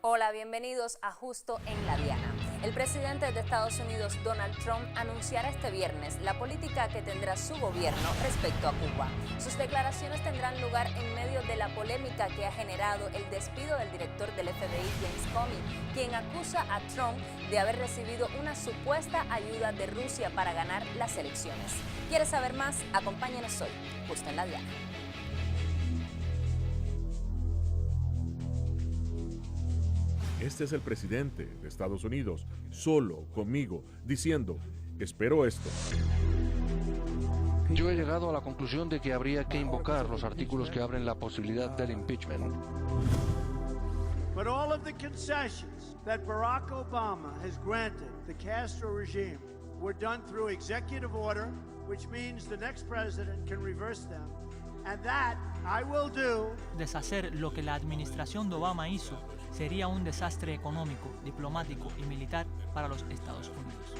Hola, bienvenidos a Justo en la Diana. El presidente de Estados Unidos, Donald Trump, anunciará este viernes la política que tendrá su gobierno respecto a Cuba. Sus declaraciones tendrán lugar en medio de la polémica que ha generado el despido del director del FBI, James Comey, quien acusa a Trump de haber recibido una supuesta ayuda de Rusia para ganar las elecciones. ¿Quieres saber más? Acompáñanos hoy, Justo en la Diana. Este es el presidente de Estados Unidos, solo, conmigo, diciendo, espero esto. Yo he llegado a la conclusión de que habría que invocar los artículos que abren la posibilidad del impeachment. But all of the concessions that Barack Obama has granted the Castro regime were done through executive order, which means the next president can reverse them. And that I will do. Deshacer lo que la administración de Obama hizo sería un desastre económico, diplomático y militar para los Estados Unidos.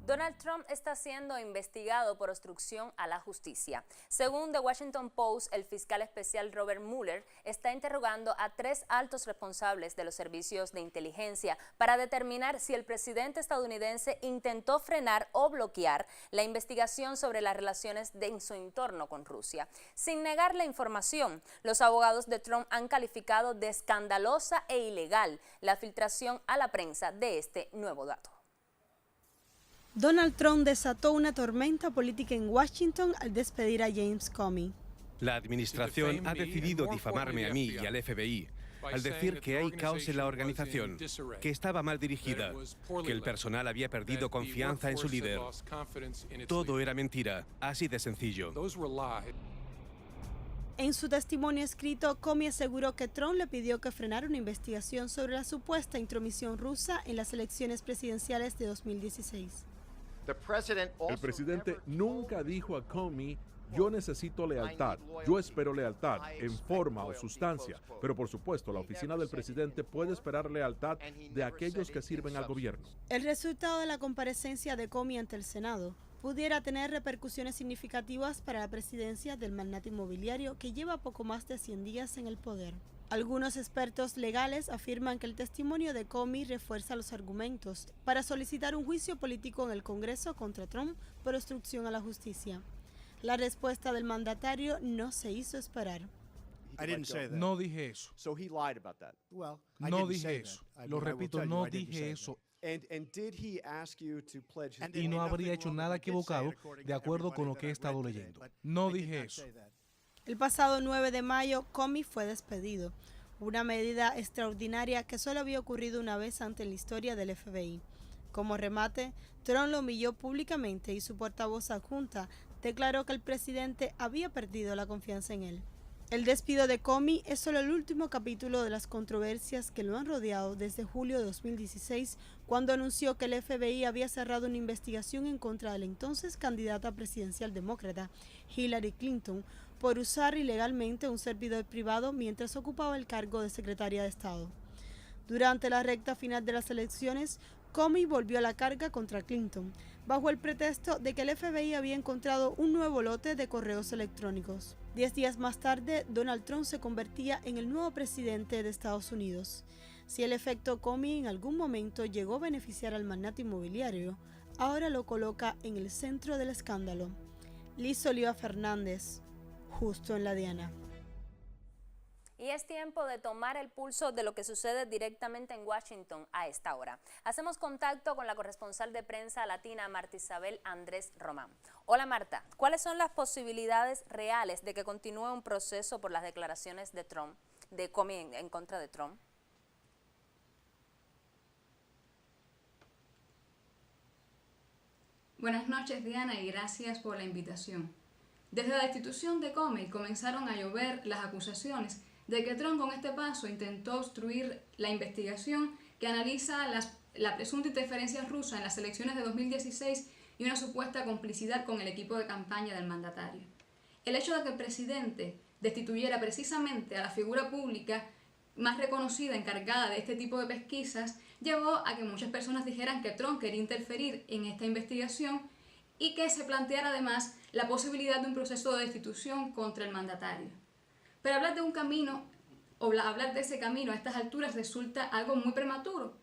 Donald Trump está siendo investigado por obstrucción a la justicia. Según The Washington Post, el fiscal especial Robert Mueller está interrogando a 3 altos responsables de los servicios de inteligencia para determinar si el presidente estadounidense intentó frenar o bloquear la investigación sobre las relaciones en su entorno con Rusia. Sin negar la información, los abogados de Trump han calificado de escandalosa e ilegal la filtración a la prensa de este nuevo dato. Donald Trump desató una tormenta política en Washington al despedir a James Comey. La administración ha decidido difamarme a mí y al FBI al decir que hay caos en la organización, que estaba mal dirigida, que el personal había perdido confianza en su líder. Todo era mentira, así de sencillo. En su testimonio escrito, Comey aseguró que Trump le pidió que frenara una investigación sobre la supuesta intromisión rusa en las elecciones presidenciales de 2016. El presidente nunca dijo a Comey, yo necesito lealtad, yo espero lealtad, en forma o sustancia, pero por supuesto la oficina del presidente puede esperar lealtad de aquellos que sirven al gobierno. El resultado de la comparecencia de Comey ante el Senado pudiera tener repercusiones significativas para la presidencia del magnate inmobiliario que lleva poco más de 100 días en el poder. Algunos expertos legales afirman que el testimonio de Comey refuerza los argumentos para solicitar un juicio político en el Congreso contra Trump por obstrucción a la justicia. La respuesta del mandatario no se hizo esperar. No dije eso. No dije eso. Lo repito, no dije eso. Y no habría hecho nada equivocado de acuerdo con lo que he estado leyendo. No dije eso. El pasado 9 de mayo, Comey fue despedido, una medida extraordinaria que solo había ocurrido una vez antes en la historia del FBI. Como remate, Trump lo humilló públicamente y su portavoz adjunta declaró que el presidente había perdido la confianza en él. El despido de Comey es solo el último capítulo de las controversias que lo han rodeado desde julio de 2016, cuando anunció que el FBI había cerrado una investigación en contra de la entonces candidata presidencial demócrata, Hillary Clinton, por usar ilegalmente un servidor privado mientras ocupaba el cargo de secretaria de Estado. Durante la recta final de las elecciones, Comey volvió a la carga contra Clinton, bajo el pretexto de que el FBI había encontrado un nuevo lote de correos electrónicos. 10 días más tarde, Donald Trump se convertía en el nuevo presidente de Estados Unidos. Si el efecto Comey en algún momento llegó a beneficiar al magnate inmobiliario, ahora lo coloca en el centro del escándalo. Liz Oliva Fernández, Justo en la Diana. Y es tiempo de tomar el pulso de lo que sucede directamente en Washington a esta hora. Hacemos contacto con la corresponsal de prensa latina, Marta Isabel Andrés Román. Hola Marta, ¿cuáles son las posibilidades reales de que continúe un proceso por las declaraciones de Trump, de Comey en contra de Trump? Buenas noches, Diana, y gracias por la invitación. Desde la destitución de Comey comenzaron a llover las acusaciones de que Trump con este paso intentó obstruir la investigación que analiza la presunta interferencia rusa en las elecciones de 2016 y una supuesta complicidad con el equipo de campaña del mandatario. El hecho de que el presidente destituyera precisamente a la figura pública más reconocida encargada de este tipo de pesquisas llevó a que muchas personas dijeran que Trump quería interferir en esta investigación y que se planteara además la posibilidad de un proceso de destitución contra el mandatario. Pero hablar de un camino, o hablar de ese camino a estas alturas resulta algo muy prematuro.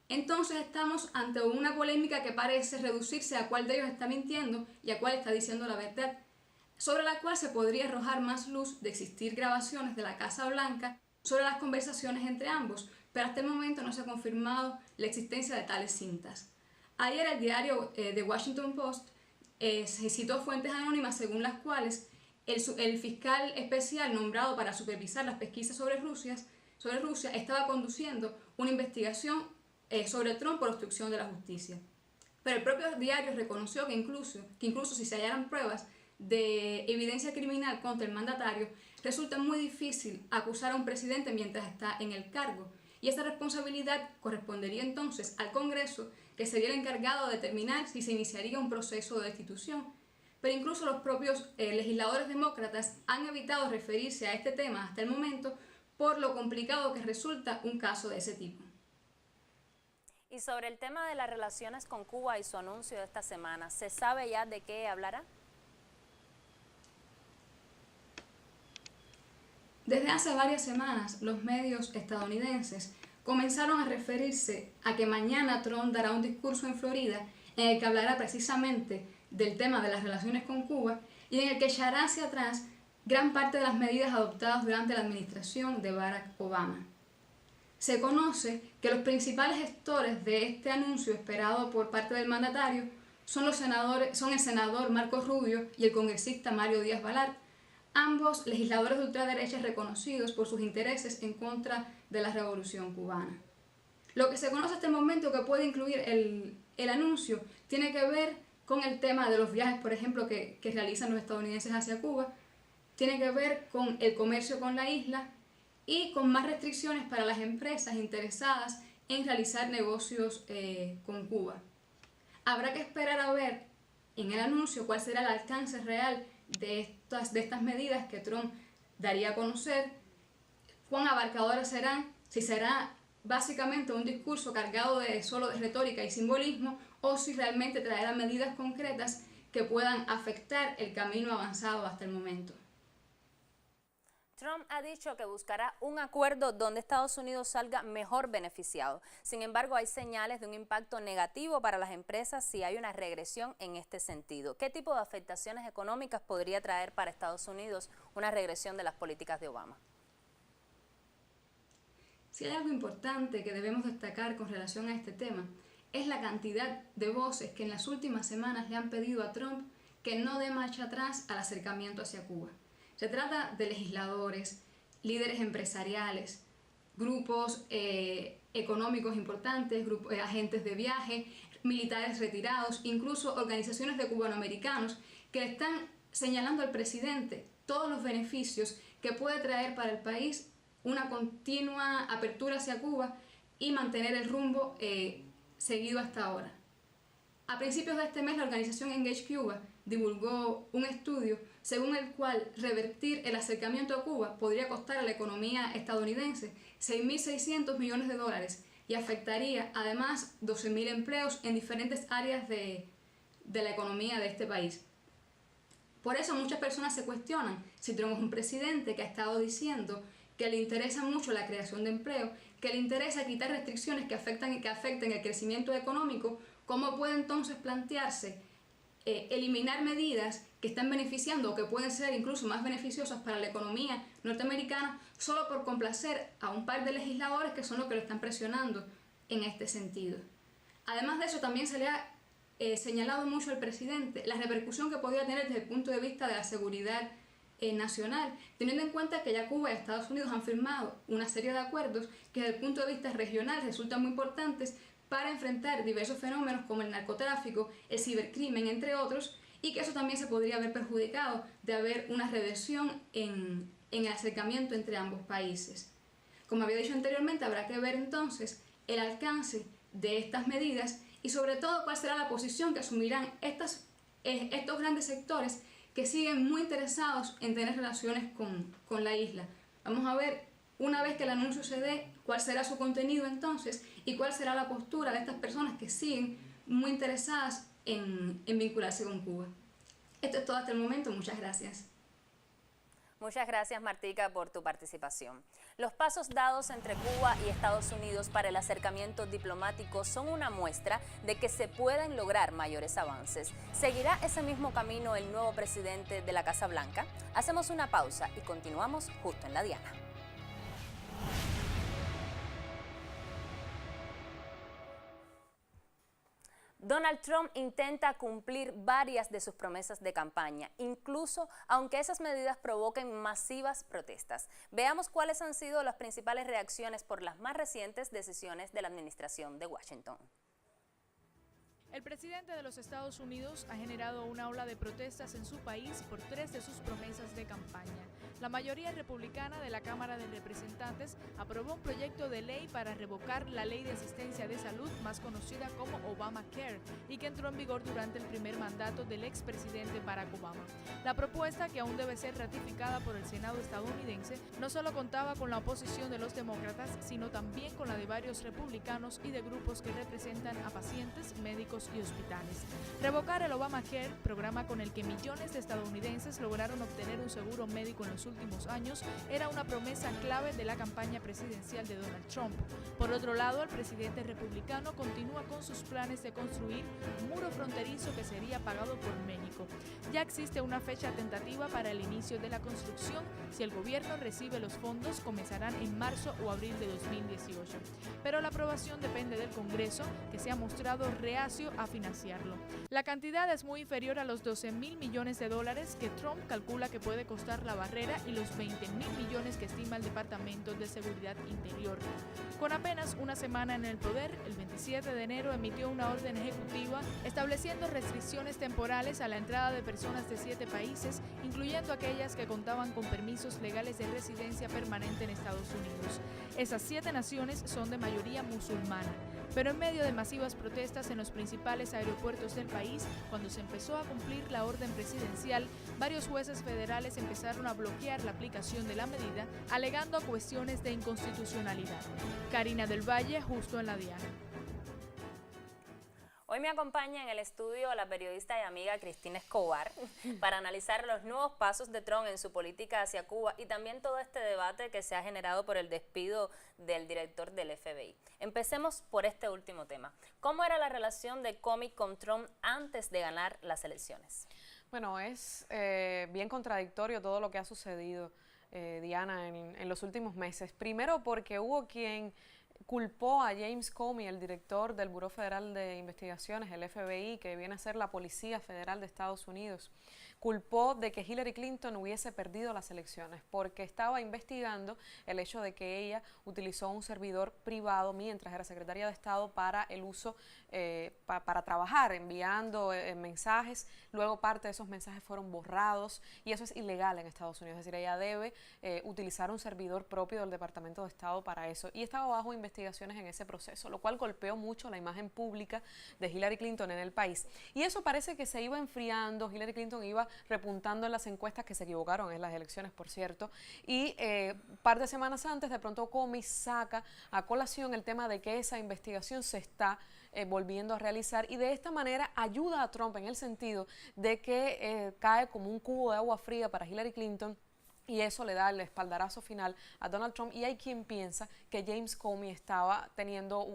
Entonces estamos ante una polémica que parece reducirse a cuál de ellos está mintiendo y a cuál está diciendo la verdad, sobre la cual se podría arrojar más luz de existir grabaciones de la Casa Blanca sobre las conversaciones entre ambos, pero hasta el momento no se ha confirmado la existencia de tales cintas. Ayer el diario The Washington Post se citó fuentes anónimas según las cuales el fiscal especial nombrado para supervisar las pesquisas sobre Rusia estaba conduciendo una investigación sobre Trump por obstrucción de la justicia. Pero el propio diario reconoció que incluso si se hallaran pruebas de evidencia criminal contra el mandatario, resulta muy difícil acusar a un presidente mientras está en el cargo. Y esta responsabilidad correspondería entonces al Congreso, que sería el encargado de determinar si se iniciaría un proceso de destitución. Pero incluso los propios legisladores demócratas han evitado referirse a este tema hasta el momento por lo complicado que resulta un caso de ese tipo. Y sobre el tema de las relaciones con Cuba y su anuncio de esta semana, ¿se sabe ya de qué hablará? Desde hace varias semanas, los medios estadounidenses comenzaron a referirse a que mañana Trump dará un discurso en Florida en el que hablará precisamente del tema de las relaciones con Cuba y en el que echará hacia atrás gran parte de las medidas adoptadas durante la administración de Barack Obama. Se conoce que los principales gestores de este anuncio esperado por parte del mandatario son el senador Marco Rubio y el congresista Mario Díaz-Balart, ambos legisladores de ultraderecha reconocidos por sus intereses en contra de la revolución cubana. Lo que se conoce hasta el momento que puede incluir el anuncio tiene que ver con el tema de los viajes, por ejemplo, que realizan los estadounidenses hacia Cuba, tiene que ver con el comercio con la isla y con más restricciones para las empresas interesadas en realizar negocios con Cuba. Habrá que esperar a ver en el anuncio cuál será el alcance real de estas medidas que Trump daría a conocer, cuán abarcadoras serán, si será básicamente un discurso cargado solo de retórica y simbolismo o si realmente traerá medidas concretas que puedan afectar el camino avanzado hasta el momento. Trump ha dicho que buscará un acuerdo donde Estados Unidos salga mejor beneficiado. Sin embargo, hay señales de un impacto negativo para las empresas si hay una regresión en este sentido. ¿Qué tipo de afectaciones económicas podría traer para Estados Unidos una regresión de las políticas de Obama? Si hay algo importante que debemos destacar con relación a este tema, es la cantidad de voces que en las últimas semanas le han pedido a Trump que no dé marcha atrás al acercamiento hacia Cuba. Se trata de legisladores, líderes empresariales, grupos económicos importantes, agentes de viaje, militares retirados, incluso organizaciones de cubanoamericanos que le están señalando al presidente todos los beneficios que puede traer para el país una continua apertura hacia Cuba y mantener el rumbo seguido hasta ahora. A principios de este mes, la organización Engage Cuba divulgó un estudio según el cual revertir el acercamiento a Cuba podría costar a la economía estadounidense 6.600 millones de dólares y afectaría además 12.000 empleos en diferentes áreas de la economía de este país. Por eso muchas personas se cuestionan si tenemos un presidente que ha estado diciendo que le interesa mucho la creación de empleo, que le interesa quitar restricciones que afecten el crecimiento económico, ¿cómo puede entonces plantearse eliminar medidas que están beneficiando o que pueden ser incluso más beneficiosas para la economía norteamericana solo por complacer a un par de legisladores que son los que lo están presionando en este sentido? Además de eso, también se le ha señalado mucho al presidente la repercusión que podría tener desde el punto de vista de la seguridad nacional, teniendo en cuenta que ya Cuba y Estados Unidos han firmado una serie de acuerdos que desde el punto de vista regional resultan muy importantes para enfrentar diversos fenómenos como el narcotráfico, el cibercrimen, entre otros, y que eso también se podría haber perjudicado de haber una reversión en el acercamiento entre ambos países. Como había dicho anteriormente, habrá que ver entonces el alcance de estas medidas y sobre todo cuál será la posición que asumirán estos grandes sectores que siguen muy interesados en tener relaciones con la isla. Vamos a ver, una vez que el anuncio se dé, cuál será su contenido entonces y cuál será la postura de estas personas que siguen muy interesadas en vincularse con Cuba. Esto es todo hasta el momento. Muchas gracias. Muchas gracias, Martica, por tu participación. Los pasos dados entre Cuba y Estados Unidos para el acercamiento diplomático son una muestra de que se pueden lograr mayores avances. ¿Seguirá ese mismo camino el nuevo presidente de la Casa Blanca? Hacemos una pausa y continuamos justo en la Diana. Donald Trump intenta cumplir varias de sus promesas de campaña, incluso aunque esas medidas provoquen masivas protestas. Veamos cuáles han sido las principales reacciones por las más recientes decisiones de la administración de Washington. El presidente de los Estados Unidos ha generado una ola de protestas en su país por 3 de sus promesas de campaña. La mayoría republicana de la Cámara de Representantes aprobó un proyecto de ley para revocar la Ley de Asistencia de Salud, más conocida como Obamacare, y que entró en vigor durante el primer mandato del expresidente Barack Obama. La propuesta, que aún debe ser ratificada por el Senado estadounidense, no solo contaba con la oposición de los demócratas, sino también con la de varios republicanos y de grupos que representan a pacientes, médicos y hospitales. Revocar el Obamacare, programa con el que millones de estadounidenses lograron obtener un seguro médico en los últimos años, era una promesa clave de la campaña presidencial de Donald Trump. Por otro lado, el presidente republicano continúa con sus planes de construir un muro fronterizo que sería pagado por México. Ya existe una fecha tentativa para el inicio de la construcción. Si el gobierno recibe los fondos, comenzarán en marzo o abril de 2018. Pero la aprobación depende del Congreso, que se ha mostrado reacio a financiarlo. La cantidad es muy inferior a los $12,000 millones que Trump calcula que puede costar la barrera y los $20,000 millones que estima el Departamento de Seguridad Interior. Con apenas una semana en el poder, el 27 de enero emitió una orden ejecutiva estableciendo restricciones temporales a la entrada de personas de 7 países, incluyendo aquellas que contaban con permisos legales de residencia permanente en Estados Unidos. Esas 7 naciones son de mayoría musulmana. Pero en medio de masivas protestas en los principales aeropuertos del país, cuando se empezó a cumplir la orden presidencial, varios jueces federales empezaron a bloquear la aplicación de la medida, alegando cuestiones de inconstitucionalidad. Karina del Valle, justo en la Diana. Hoy me acompaña en el estudio la periodista y amiga Cristina Escobar para analizar los nuevos pasos de Trump en su política hacia Cuba y también todo este debate que se ha generado por el despido del director del FBI. Empecemos por este último tema. ¿Cómo era la relación de Comey con Trump antes de ganar las elecciones? Bueno, es bien contradictorio todo lo que ha sucedido, Diana, en los últimos meses. Primero porque hubo quien culpó a James Comey, el director del Buró Federal de Investigaciones, el FBI, que viene a ser la Policía Federal de Estados Unidos, culpó de que Hillary Clinton hubiese perdido las elecciones porque estaba investigando el hecho de que ella utilizó un servidor privado mientras era secretaria de Estado para el uso, para trabajar, enviando mensajes. Luego parte de esos mensajes fueron borrados y eso es ilegal en Estados Unidos. Es decir, ella debe utilizar un servidor propio del Departamento de Estado para eso. Y estaba bajo investigaciones en ese proceso, lo cual golpeó mucho la imagen pública de Hillary Clinton en el país. Y eso parece que se iba enfriando. Hillary Clinton iba repuntando en las encuestas, que se equivocaron en las elecciones, por cierto, y par de semanas antes, de pronto Comey saca a colación el tema de que esa investigación se está volviendo a realizar y de esta manera ayuda a Trump en el sentido de que cae como un cubo de agua fría para Hillary Clinton. Y eso le da el espaldarazo final a Donald Trump. Y hay quien piensa que James Comey estaba teniendo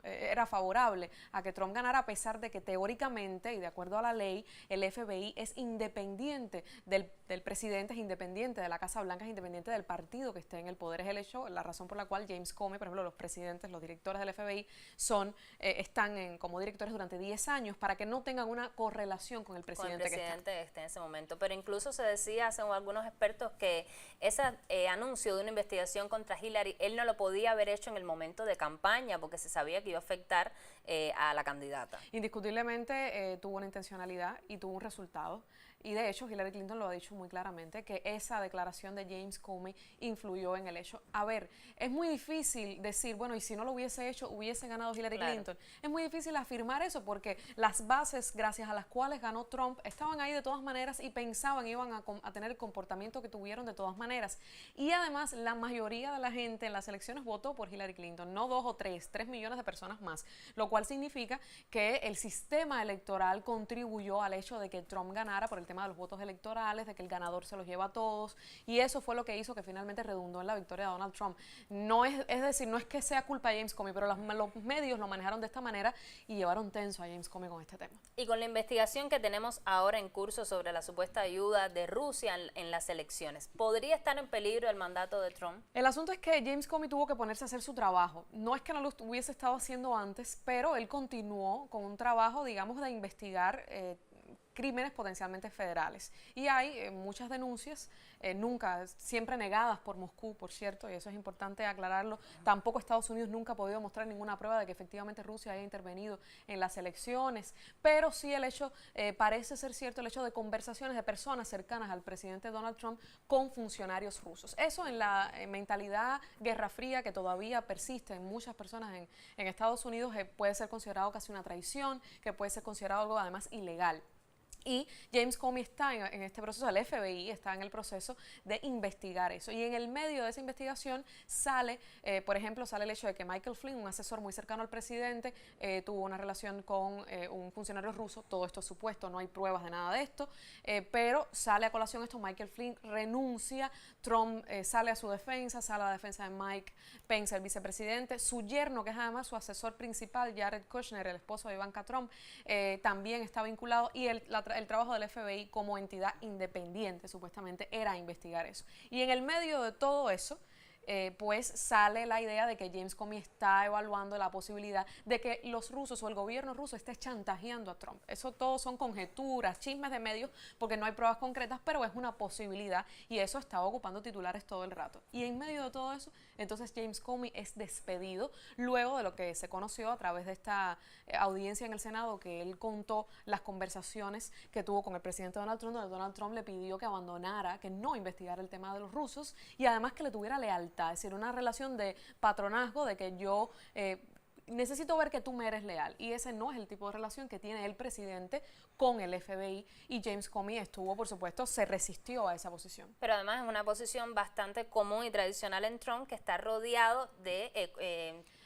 era favorable a que Trump ganara, a pesar de que teóricamente y de acuerdo a la ley, el FBI es independiente del presidente, es independiente de la Casa Blanca, es independiente del partido que esté en el poder. Es el hecho, la razón por la cual James Comey, por ejemplo, los presidentes, los directores del FBI están como directores durante 10 años para que no tengan una correlación con el presidente, que esté en ese momento. Pero incluso se decía, según algunos expertos, que ese anuncio de una investigación contra Hillary, él no lo podía haber hecho en el momento de campaña porque se sabía que iba a afectar a la candidata. Indiscutiblemente tuvo una intencionalidad y tuvo un resultado. Y de hecho, Hillary Clinton lo ha dicho muy claramente, que esa declaración de James Comey influyó en el hecho. A ver, es muy difícil decir, bueno, y si no lo hubiese hecho, hubiese ganado Hillary Clinton. Es muy difícil afirmar eso porque las bases gracias a las cuales ganó Trump estaban ahí de todas maneras y pensaban iban a tener el comportamiento que tuvieron de todas maneras. Y además, la mayoría de la gente en las elecciones votó por Hillary Clinton, no 2 o 3 millones de personas más, lo cual significa que el sistema electoral contribuyó al hecho de que Trump ganara por el tema de los votos electorales, de que el ganador se los lleva a todos, y eso fue lo que hizo que finalmente redundó en la victoria de Donald Trump. No es decir, no es que sea culpa de James Comey, pero los medios lo manejaron de esta manera y llevaron tenso a James Comey con este tema. Y con la investigación que tenemos ahora en curso sobre la supuesta ayuda de Rusia en las elecciones, ¿podría estar en peligro el mandato de Trump? El asunto es que James Comey tuvo que ponerse a hacer su trabajo. No es que no lo hubiese estado haciendo antes, pero él continuó con un trabajo, digamos, de investigar crímenes potencialmente federales. Y hay muchas denuncias, siempre negadas por Moscú, por cierto, y eso es importante aclararlo. Tampoco Estados Unidos nunca ha podido mostrar ninguna prueba de que efectivamente Rusia haya intervenido en las elecciones, pero sí el hecho, parece ser cierto, el hecho de conversaciones de personas cercanas al presidente Donald Trump con funcionarios rusos. Eso en la mentalidad guerra fría que todavía persiste en muchas personas en Estados Unidos puede ser considerado casi una traición, que puede ser considerado algo además ilegal. Y James Comey está en este proceso, el FBI está en el proceso de investigar eso. Y en el medio de esa investigación sale, por ejemplo, sale el hecho de que Michael Flynn, un asesor muy cercano al presidente, tuvo una relación con un funcionario ruso. Todo esto es supuesto, no hay pruebas de nada de esto, pero sale a colación esto. Michael Flynn renuncia, Trump sale a su defensa, sale a la defensa de Mike Pence, el vicepresidente. Su yerno, que es además su asesor principal, Jared Kushner, el esposo de Ivanka Trump, también está vinculado, y el trabajo del FBI como entidad independiente supuestamente era investigar eso. Y en el medio de todo eso, pues sale la idea de que James Comey está evaluando la posibilidad de que los rusos o el gobierno ruso esté chantajeando a Trump. Eso todo son conjeturas, chismes de medios, porque no hay pruebas concretas, pero es una posibilidad, y eso estaba ocupando titulares todo el rato. Y en medio de todo eso, entonces James Comey es despedido luego de lo que se conoció a través de esta audiencia en el Senado, que él contó las conversaciones que tuvo con el presidente Donald Trump, donde Donald Trump le pidió que abandonara, que no investigara el tema de los rusos, y además que le tuviera lealtad. Es decir, una relación de patronazgo, de que yo necesito ver que tú me eres leal, y ese no es el tipo de relación que tiene el presidente con el FBI, y James Comey estuvo, por supuesto, se resistió a esa posición. Pero además es una posición bastante común y tradicional en Trump, que está rodeado de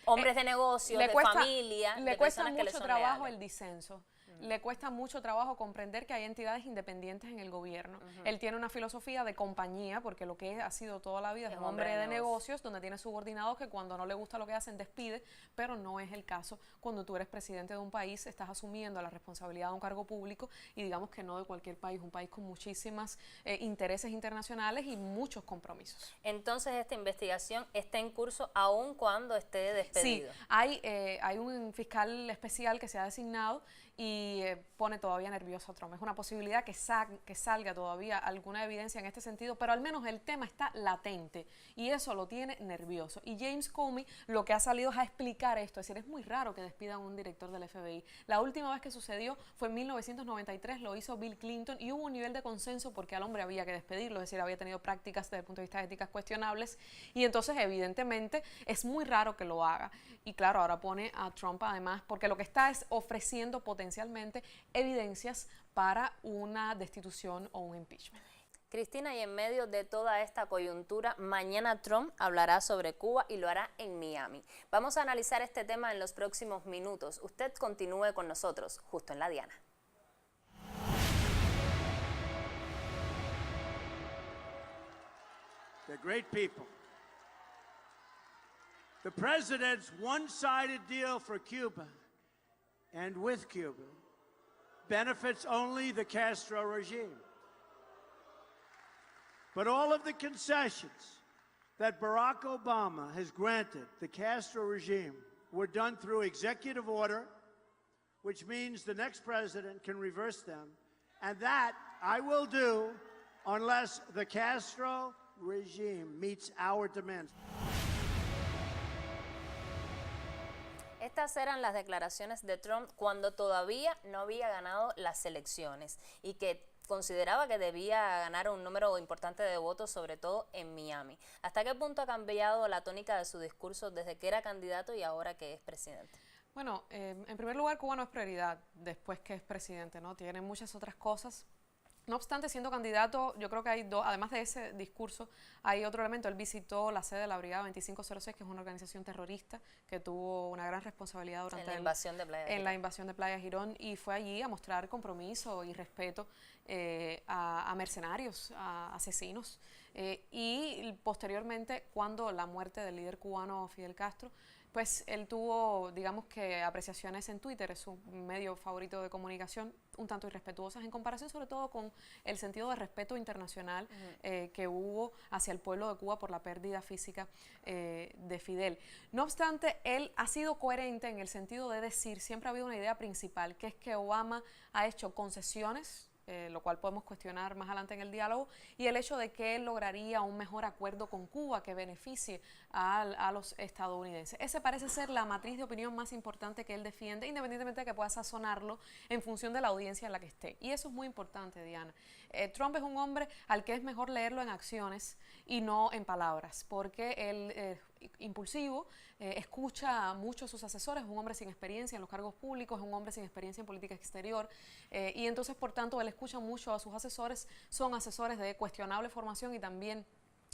hombres de negocios, de familia, le cuesta mucho trabajo el disenso. Le cuesta mucho trabajo comprender que hay entidades independientes en el gobierno. Él tiene una filosofía de compañía, porque lo que ha sido toda la vida es un hombre de negocios, donde tiene subordinados que cuando no le gusta lo que hacen despide, pero no es el caso cuando tú eres presidente de un país, estás asumiendo la responsabilidad de un cargo público, y digamos que no de cualquier país, un país con muchísimos intereses internacionales y muchos compromisos. Entonces esta investigación está en curso aun cuando esté despedido. Sí, hay un fiscal especial que se ha designado y pone todavía nervioso a Trump. Es una posibilidad que salga todavía alguna evidencia en este sentido, pero al menos el tema está latente y eso lo tiene nervioso. Y James Comey lo que ha salido es a explicar esto, es decir, es muy raro que despidan a un director del FBI. La última vez que sucedió fue en 1993, lo hizo Bill Clinton, y hubo un nivel de consenso porque al hombre había que despedirlo, es decir, había tenido prácticas desde el punto de vista éticas cuestionables, y entonces evidentemente es muy raro que lo haga. Y claro, ahora pone a Trump además, porque lo que está es ofreciendo potencialmente evidencias para una destitución o un impeachment. Cristina, y en medio de toda esta coyuntura, mañana Trump hablará sobre Cuba y lo hará en Miami. Vamos a analizar este tema en los próximos minutos. Usted continúe con nosotros, justo en la Diana. They're great people. The president's one-sided deal for Cuba and with Cuba benefits only the Castro regime. But all of the concessions that Barack Obama has granted the Castro regime were done through executive order, which means the next president can reverse them, and that I will do unless the Castro regime meets our demands. Estas eran las declaraciones de Trump cuando todavía no había ganado las elecciones y que consideraba que debía ganar un número importante de votos, sobre todo en Miami. ¿Hasta qué punto ha cambiado la tónica de su discurso desde que era candidato y ahora que es presidente? Bueno, en primer lugar, Cuba no es prioridad después que es presidente, ¿no? Tiene muchas otras cosas No obstante, siendo candidato, yo creo que hay dos, además de ese discurso, hay otro elemento. Él visitó la sede de la Brigada 2506, que es una organización terrorista que tuvo una gran responsabilidad durante la invasión de Playa Girón, y fue allí a mostrar compromiso y respeto a mercenarios, a asesinos. Y posteriormente, cuando la muerte del líder cubano Fidel Castro, pues él tuvo, digamos que, apreciaciones en Twitter, es su medio favorito de comunicación, un tanto irrespetuosas en comparación sobre todo con el sentido de respeto internacional que hubo hacia el pueblo de Cuba por la pérdida física de Fidel. No obstante, él ha sido coherente en el sentido de decir, siempre ha habido una idea principal, que es que Obama ha hecho concesiones, lo cual podemos cuestionar más adelante en el diálogo, y el hecho de que él lograría un mejor acuerdo con Cuba que beneficie a los estadounidenses. Ese parece ser la matriz de opinión más importante que él defiende, independientemente de que pueda sazonarlo en función de la audiencia en la que esté. Y eso es muy importante, Diana. Trump es un hombre al que es mejor leerlo en acciones y no en palabras, porque él impulsivo, escucha mucho a sus asesores, es un hombre sin experiencia en los cargos públicos, es un hombre sin experiencia en política exterior, y entonces, por tanto, él escucha mucho a sus asesores, son asesores de cuestionable formación y también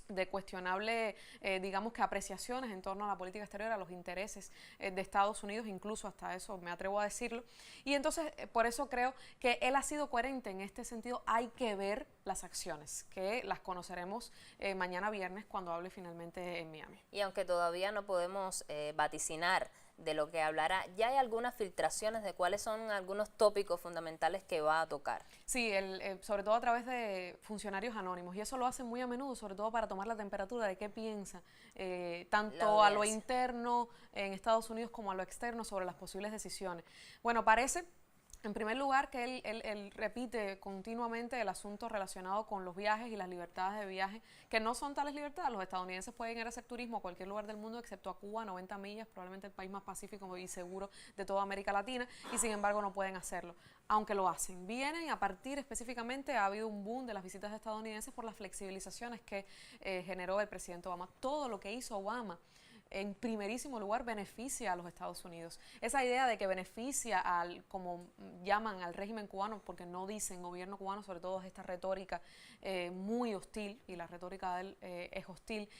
de cuestionable, digamos que apreciaciones en torno a la política exterior, a los intereses de Estados Unidos, incluso hasta eso me atrevo a decirlo. Y entonces, por eso creo que él ha sido coherente en este sentido. Hay que ver las acciones, que las conoceremos mañana viernes cuando hable finalmente en Miami. Y aunque todavía no podemos vaticinar de lo que hablará, ya hay algunas filtraciones de cuáles son algunos tópicos fundamentales que va a tocar. Sí, sobre todo a través de funcionarios anónimos, y eso lo hacen muy a menudo, sobre todo para tomar la temperatura de qué piensa, tanto a lo interno en Estados Unidos como a lo externo sobre las posibles decisiones. Bueno, parece, en primer lugar, que él repite continuamente el asunto relacionado con los viajes y las libertades de viaje, que no son tales libertades. Los estadounidenses pueden ir a hacer turismo a cualquier lugar del mundo, excepto a Cuba, 90 millas, probablemente el país más pacífico y seguro de toda América Latina, y sin embargo no pueden hacerlo, aunque lo hacen. Vienen a partir específicamente, ha habido un boom de las visitas estadounidenses por las flexibilizaciones que generó el presidente Obama. Todo lo que hizo Obama, en primerísimo lugar, beneficia a los Estados Unidos. Esa idea de que beneficia al, como llaman al régimen cubano, porque no dicen gobierno cubano, sobre todo es esta retórica muy hostil, y la retórica de él es hostil,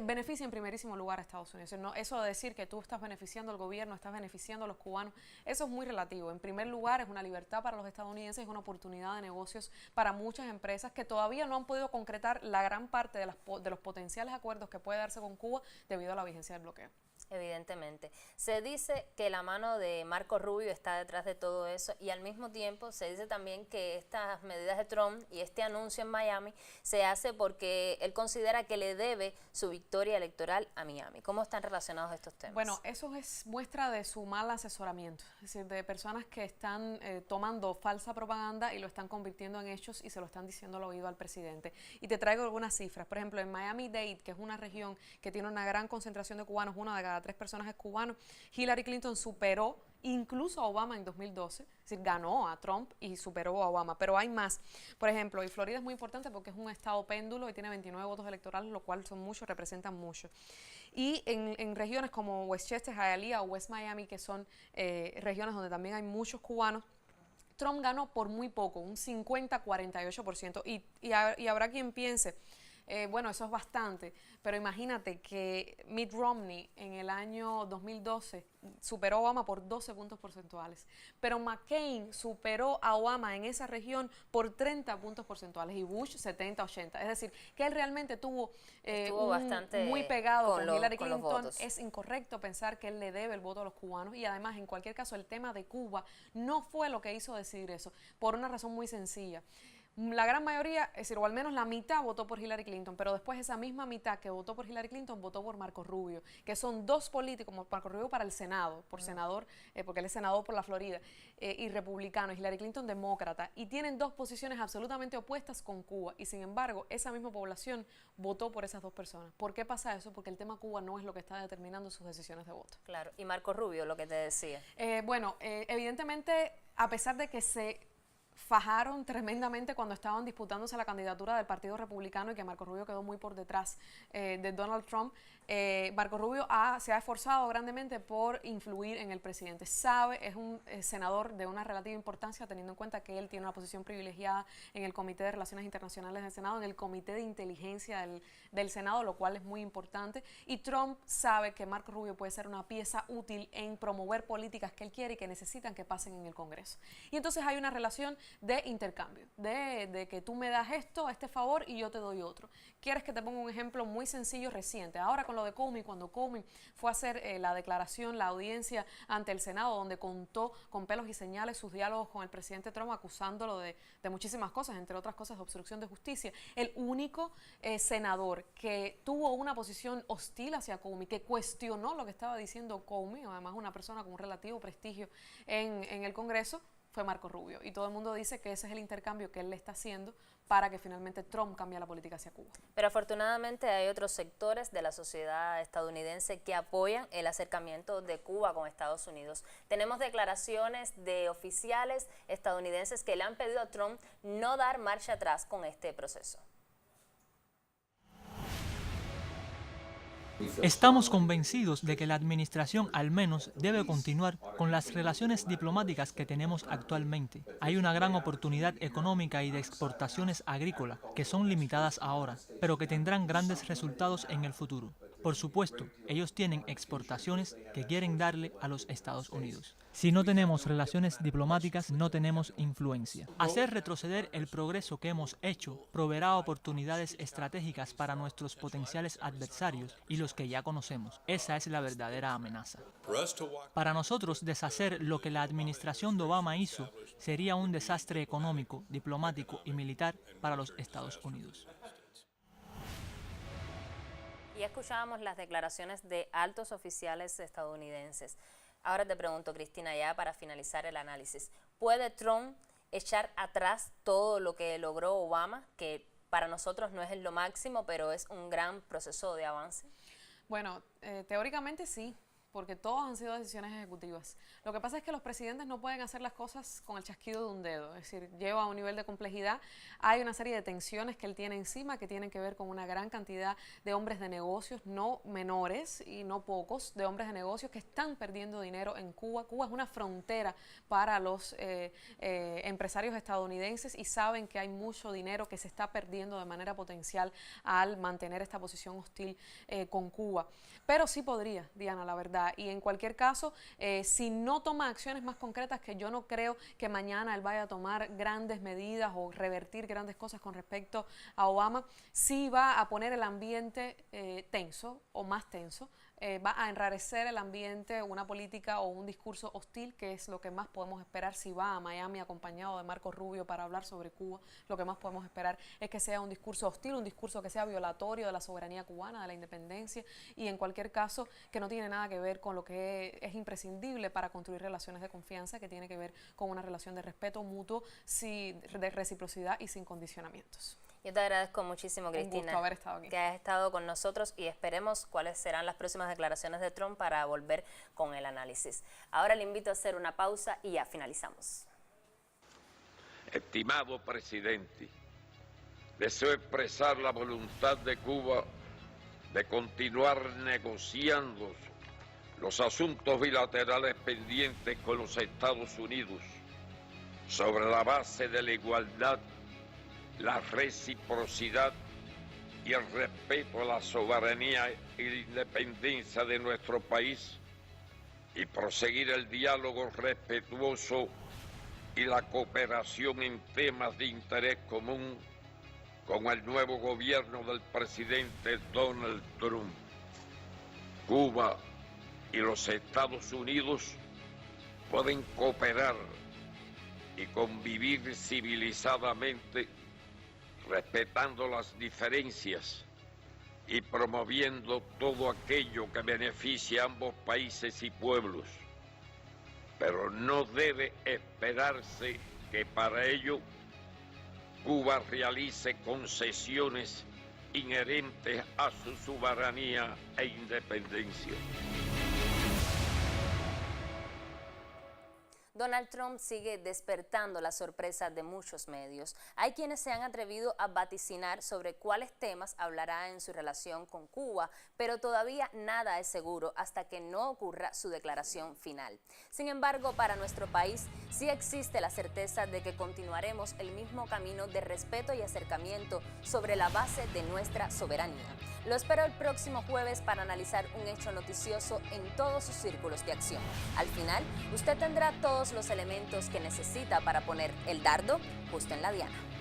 beneficia en primerísimo lugar a Estados Unidos. No, eso de decir que tú estás beneficiando al gobierno, estás beneficiando a los cubanos, eso es muy relativo. En primer lugar, es una libertad para los estadounidenses, es una oportunidad de negocios para muchas empresas que todavía no han podido concretar la gran parte de los potenciales acuerdos que puede darse con Cuba debido a la vigencia del bloqueo. Evidentemente. Se dice que la mano de Marco Rubio está detrás de todo eso, y al mismo tiempo se dice también que estas medidas de Trump y este anuncio en Miami se hace porque él considera que le debe su victoria electoral a Miami. ¿Cómo están relacionados estos temas? Bueno, eso es muestra de su mal asesoramiento, es decir, de personas que están tomando falsa propaganda y lo están convirtiendo en hechos y se lo están diciendo al oído al presidente. Y te traigo algunas cifras. Por ejemplo, en Miami-Dade, que es una región que tiene una gran concentración de cubanos, una de cada 3 personas es cubano, Hillary Clinton superó incluso a Obama en 2012, es decir, ganó a Trump y superó a Obama, pero hay más. Por ejemplo, y Florida es muy importante porque es un estado péndulo y tiene 29 votos electorales, lo cual son muchos, representan mucho. Y en regiones como Westchester, Hialeah o West Miami, que son regiones donde también hay muchos cubanos, Trump ganó por muy poco, un 50-48%, y habrá quien piense, bueno, eso es bastante, pero imagínate que Mitt Romney en el año 2012 superó a Obama por 12 puntos porcentuales, pero McCain superó a Obama en esa región por 30 puntos porcentuales y Bush 70-80, es decir, que él realmente estuvo bastante muy pegado con Hillary Clinton. Es incorrecto pensar que él le debe el voto a los cubanos, y además, en cualquier caso, el tema de Cuba no fue lo que hizo decidir eso, por una razón muy sencilla. La gran mayoría, es decir, o al menos la mitad votó por Hillary Clinton, pero después esa misma mitad que votó por Hillary Clinton votó por Marco Rubio, que son dos políticos, como Marco Rubio para el Senado, por senador, porque él es senador por la Florida, y republicano, y Hillary Clinton demócrata, y tienen dos posiciones absolutamente opuestas con Cuba, y sin embargo, esa misma población votó por esas dos personas. ¿Por qué pasa eso? Porque el tema Cuba no es lo que está determinando sus decisiones de voto. Claro, y Marco Rubio, lo que te decía. Bueno, evidentemente, a pesar de que se fajaron tremendamente cuando estaban disputándose la candidatura del Partido Republicano y que Marco Rubio quedó muy por detrás de Donald Trump. Marco Rubio se ha esforzado grandemente por influir en el presidente. Es un senador de una relativa importancia, teniendo en cuenta que él tiene una posición privilegiada en el Comité de Relaciones Internacionales del Senado, en el Comité de Inteligencia del Senado, lo cual es muy importante. Y Trump sabe que Marco Rubio puede ser una pieza útil en promover políticas que él quiere y que necesitan que pasen en el Congreso. Y entonces hay una relación de intercambio, de que tú me das este favor y yo te doy otro. ¿Quieres que te ponga un ejemplo muy sencillo reciente? Ahora con lo de Comey, cuando Comey fue a hacer la declaración, la audiencia ante el Senado, donde contó con pelos y señales sus diálogos con el presidente Trump, acusándolo de muchísimas cosas, entre otras cosas de obstrucción de justicia. El único senador que tuvo una posición hostil hacia Comey, que cuestionó lo que estaba diciendo Comey, además una persona con un relativo prestigio en el Congreso, fue Marco Rubio. Y todo el mundo dice que ese es el intercambio que él le está haciendo para que finalmente Trump cambie la política hacia Cuba. Pero afortunadamente hay otros sectores de la sociedad estadounidense que apoyan el acercamiento de Cuba con Estados Unidos. Tenemos declaraciones de oficiales estadounidenses que le han pedido a Trump no dar marcha atrás con este proceso. Estamos convencidos de que la administración al menos debe continuar con las relaciones diplomáticas que tenemos actualmente. Hay una gran oportunidad económica y de exportaciones agrícolas que son limitadas ahora, pero que tendrán grandes resultados en el futuro. Por supuesto, ellos tienen exportaciones que quieren darle a los Estados Unidos. Si no tenemos relaciones diplomáticas, no tenemos influencia. Hacer retroceder el progreso que hemos hecho proveerá oportunidades estratégicas para nuestros potenciales adversarios y los que ya conocemos. Esa es la verdadera amenaza. Para nosotros, deshacer lo que la administración de Obama hizo sería un desastre económico, diplomático y militar para los Estados Unidos. Y escuchábamos las declaraciones de altos oficiales estadounidenses. Ahora te pregunto, Cristina, ya para finalizar el análisis, ¿puede Trump echar atrás todo lo que logró Obama, que para nosotros no es lo máximo, pero es un gran proceso de avance? Bueno, teóricamente sí, porque todas han sido decisiones ejecutivas. Lo que pasa es que los presidentes no pueden hacer las cosas con el chasquido de un dedo, es decir, lleva a un nivel de complejidad. Hay una serie de tensiones que él tiene encima que tienen que ver con una gran cantidad de hombres de negocios, no menores y no pocos, de hombres de negocios que están perdiendo dinero en Cuba. Cuba es una frontera para los empresarios estadounidenses y saben que hay mucho dinero que se está perdiendo de manera potencial al mantener esta posición hostil con Cuba. Pero sí podría, Diana, la verdad. Y en cualquier caso, si no toma acciones más concretas, que yo no creo que mañana él vaya a tomar grandes medidas o revertir grandes cosas con respecto a Obama, sí va a poner el ambiente tenso o más tenso, va a enrarecer el ambiente, una política o un discurso hostil, que es lo que más podemos esperar si va a Miami acompañado de Marco Rubio para hablar sobre Cuba. Lo que más podemos esperar es que sea un discurso hostil, un discurso que sea violatorio de la soberanía cubana, de la independencia, y en cualquier caso que no tiene nada que ver con lo que es imprescindible para construir relaciones de confianza, que tiene que ver con una relación de respeto mutuo, de reciprocidad y sin condicionamientos. Yo te agradezco muchísimo, Cristina, un gusto haber estado aquí, que has estado con nosotros, y esperemos cuáles serán las próximas declaraciones de Trump para volver con el análisis. Ahora le invito a hacer una pausa y ya finalizamos. Estimado presidente, deseo expresar la voluntad de Cuba de continuar negociando los asuntos bilaterales pendientes con los Estados Unidos sobre la base de la igualdad, la reciprocidad y el respeto a la soberanía y la independencia de nuestro país, y proseguir el diálogo respetuoso y la cooperación en temas de interés común con el nuevo gobierno del presidente Donald Trump. Cuba y los Estados Unidos pueden cooperar y convivir civilizadamente, respetando las diferencias y promoviendo todo aquello que beneficie a ambos países y pueblos. Pero no debe esperarse que para ello Cuba realice concesiones inherentes a su soberanía e independencia. Donald Trump sigue despertando la sorpresa de muchos medios. Hay quienes se han atrevido a vaticinar sobre cuáles temas hablará en su relación con Cuba, pero todavía nada es seguro hasta que no ocurra su declaración final. Sin embargo, para nuestro país sí existe la certeza de que continuaremos el mismo camino de respeto y acercamiento sobre la base de nuestra soberanía. Lo espero el próximo jueves para analizar un hecho noticioso en todos sus círculos de acción. Al final, usted tendrá todos los elementos que necesita para poner el dardo justo en la diana.